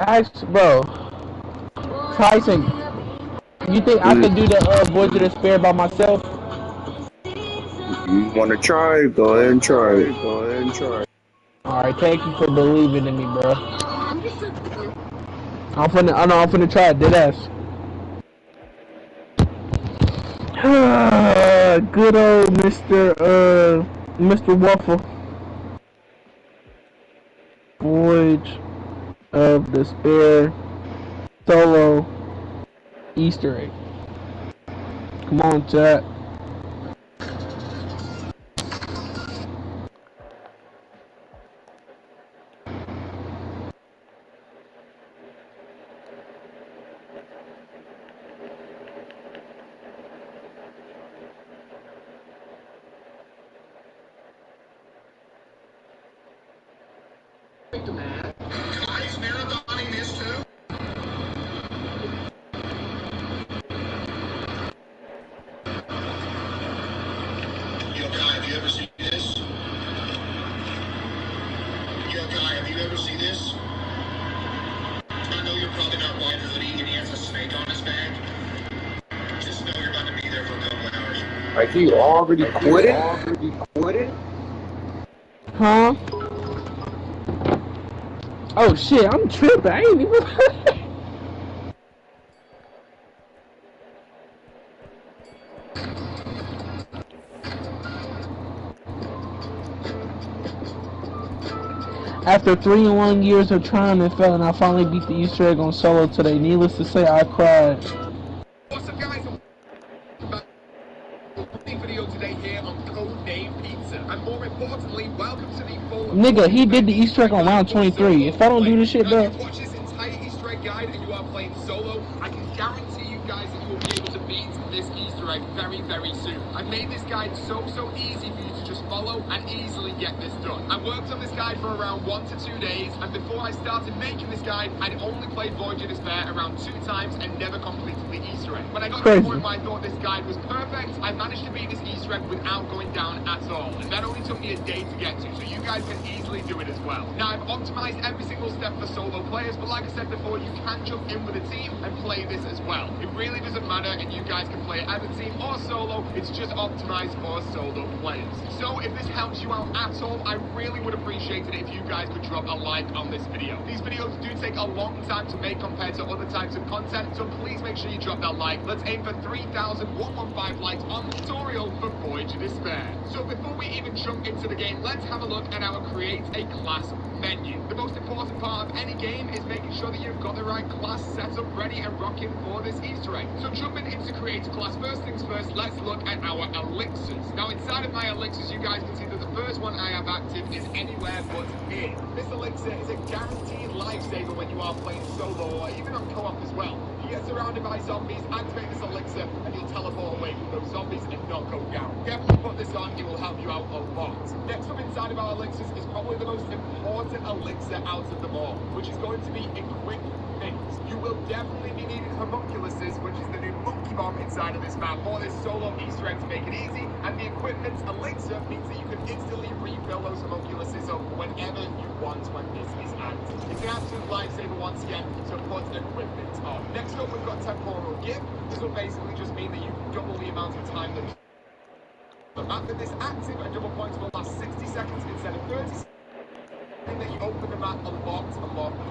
Ask, bro, Tyson, you think I could do the Voyage of Despair by myself? You want to try? Go ahead and try it. Alright, thank you for believing in me, bro. I know I'm finna try it, deadass. Good old Mr. Waffle. Voyage of Despair solo Easter egg. Come on, chat. Guys, marathoning this too? Yo, Guy, have you ever seen this? Yo, Guy, have you ever seen this? I know you're probably not buying the hoodie and he has a snake on his back. Just know you're about to be there for a couple hours. Like he already quit it? Huh? Oh shit, I'm tripping. I ain't even. After 3 long years of trying and failing, I finally beat the Easter egg on solo today. Needless to say, I cried. What's up, guys? Video today here on Codename Pizza, and more importantly, welcome to the full. Nigga, he did the Easter egg on round 23. If I don't do this shit, bro. If you watch this entire Easter egg guide and you are playing solo, I can guarantee you guys that you will be able to beat this Easter egg very, very soon. I've made this guide so easy for you to just follow and easily get this done. I worked on this guide for around 1 to 2 days, and before I started making this guide, I'd only played Voyage of Despair around 2 times and never completed the Easter egg. When I got to the point where I thought this guide was perfect, I managed to beat this Easter egg without going down at all, and that only took me a day to get to, so you guys can easily do it as well. Now, I've optimized every single step for solo players, but like I said before, you can jump in with a team and play this as well. It really doesn't matter, and you guys can play it as a team or solo. It's just optimized for solo players. So if this helps you out at all, I really would appreciate it if you guys could drop a like on this video. These videos do take a long time to make compared to other types of content, so please make sure you drop that like. Let's aim for 3,115 likes on the tutorial for Voyage of Despair. So before we even jump into the game, let's have a look at our Create a Class menu. The most important part of any game is making sure that you've got the right class set up, ready and rocking for this Easter egg. So jumping into Create a Class, first things first, let's look at our elixirs. Now inside of my elixirs, you guys can see that the first one I have active is Anywhere But Here. This elixir is a guaranteed lifesaver when you are playing solo or even on co-op as well. You get surrounded by zombies, activate this elixir, and you'll teleport away from those zombies and not go down. Definitely put this on, it will help you out a lot. Next up inside of our elixirs is probably the most important elixir out of them all, which is going to be Equip Things. You will definitely be needing homunculuses, which is the new monkey bomb inside of this map, for this solo Easter egg to make it easy, and the equipment elixir means that you can instantly refill those homunculuses up whenever you want when this is active. It's an absolute lifesaver once again to put equipment on. Next up, we've got Temporal Gift. This will basically just mean that you can double the amount of time that the map that is active, and double points will last 60 seconds instead of 30 seconds. That you open the map a lot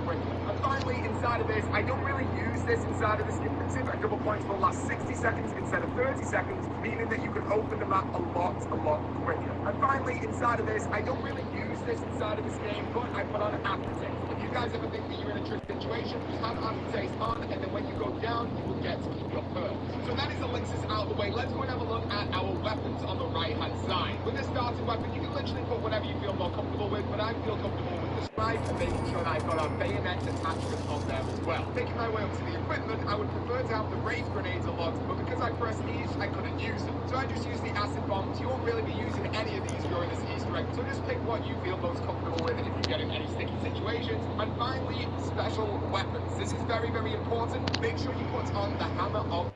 quicker. And finally, inside of this, I don't really use this inside of this gift tip, and double points will last 60 seconds instead of 30 seconds, meaning that you can open the map a lot quicker. And finally, inside of this, I don't really use this inside of this game, but I put on aftertaste. If you guys ever think that you're in a tricky situation, just have aftertaste on, and then when you go down, you will get to keep your perks. So that is elixirs out of the way. Let's go and have a look at our weapons on the right-hand side. With this starting weapon, you can literally put whatever you feel more comfortable with, but I feel comfortable with the scribe and making sure that I've got our bayonet attachment on there as well. Making my way up to the equipment, I would prefer to have the raised grenades unlocked, but because I pressed these, I couldn't use them. So I just use the acid bombs. You won't really be using any of these during this Easter egg, so just pick what you feel most comfortable with if you get in any sticky situations. And finally, special weapons. This is very, very important. Make sure you put on the hammer of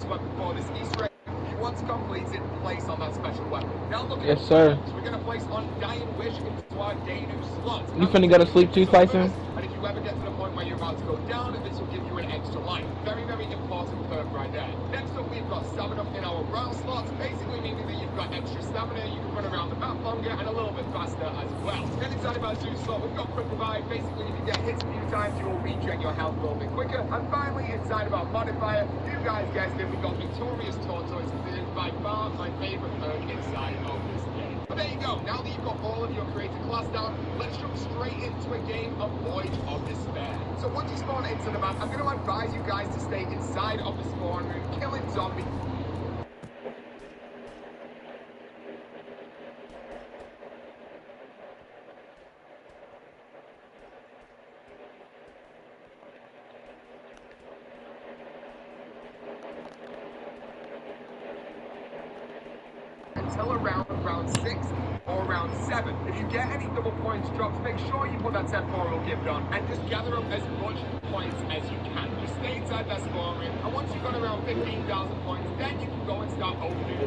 weapon for this Easter egg. If you want to complete it, place on that special weapon. Now look at sir. We're going to place on Dying Wish into our day new slot. You finna go to sleep too, Tyson? And if you ever get to the you're about to go down, and this will give you an extra life. Very, very important perk right there. Next up, we've got stamina in our round slots, basically meaning that you've got extra stamina, you can run around the map longer and a little bit faster as well. Then inside of our zoo slot, we've got quick revive. Basically, if you get hit a few times, you will regen your health a little bit quicker. And finally, inside of our modifier, you guys guessed it, we've got victorious tortoise. This is by far my favorite perk inside of this game. But there you go. Now that you've got all of your creator class down, let's jump straight into a game of Void of Despair. So once you spawn into the map, I'm going to advise you guys to stay inside of the spawn room, killing zombies. Until around round 6 or round 7. If you get any double points drops, make sure you put that temporal gift on and just gather up as much points as you can. Just stay inside that spawn room, and once you've got around 15,000 points, then you can go and start opening the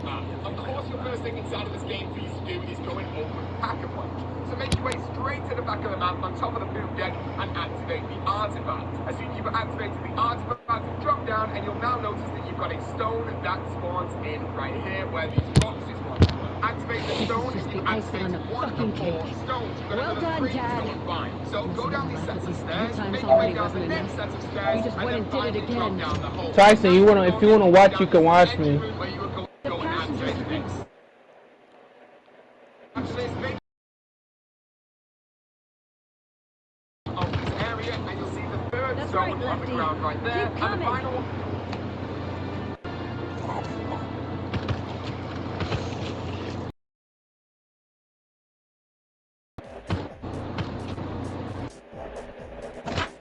map. Of course, the first thing inside of this game for you to do is go and open Pack-a-Punch. So make your way straight to the back of the map on top of the boot deck and activate the artifact. As soon as you've activated the artifact, drop down and you'll now notice that you've got a stone that spawns in right here where these boxes want. Activate the stone and you activate one of 4 stones. You've got another 3 to go and find. So go down these sets of stairs, make your way down the next set of stairs, and then finally drop down the hole. Tyson, if you wanna watch, you can watch me. That's right, Lefty. Right there. Keep coming.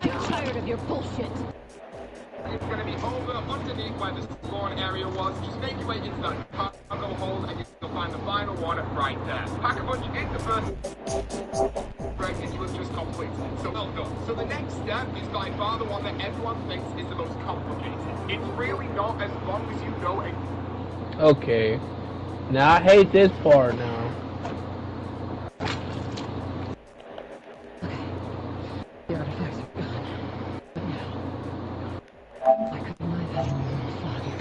I'm tired of your bullshit. It's going to be over underneath where the spawn area was. Just make your way into that cargo hold and you'll find the final one right there. Pack-a-Punch is the first break that you have just completed. So well done. So the next step is by far the one that everyone thinks is the most complicated. It's really not, as long as you know it. Okay. Now I hate this part now. The artifacts are gone. But now, I couldn't live having a little fun here.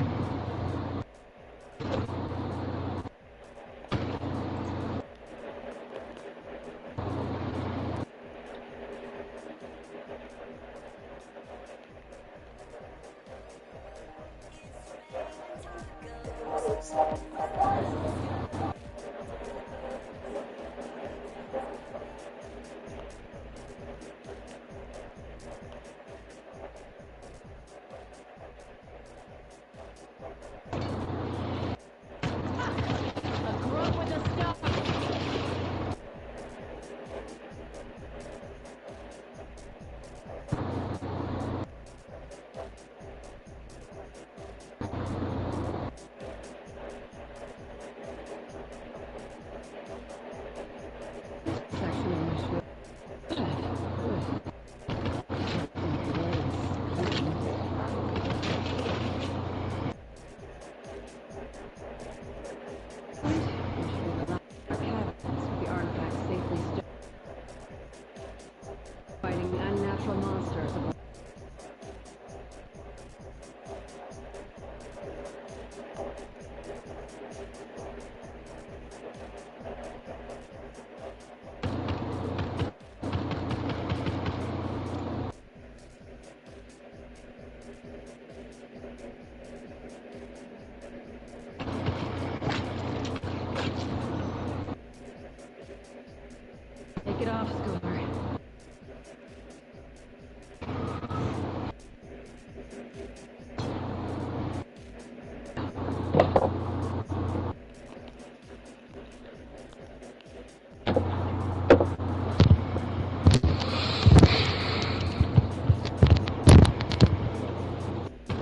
Take it off, Schooler.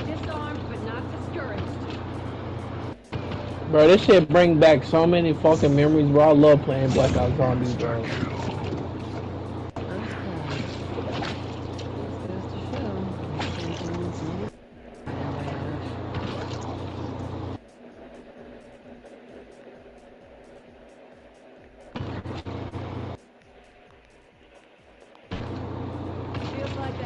Disarmed, but not discouraged. Bro, this shit bring back so many fucking memories, bro. I love playing Black Ops Zombies, bro. Feels like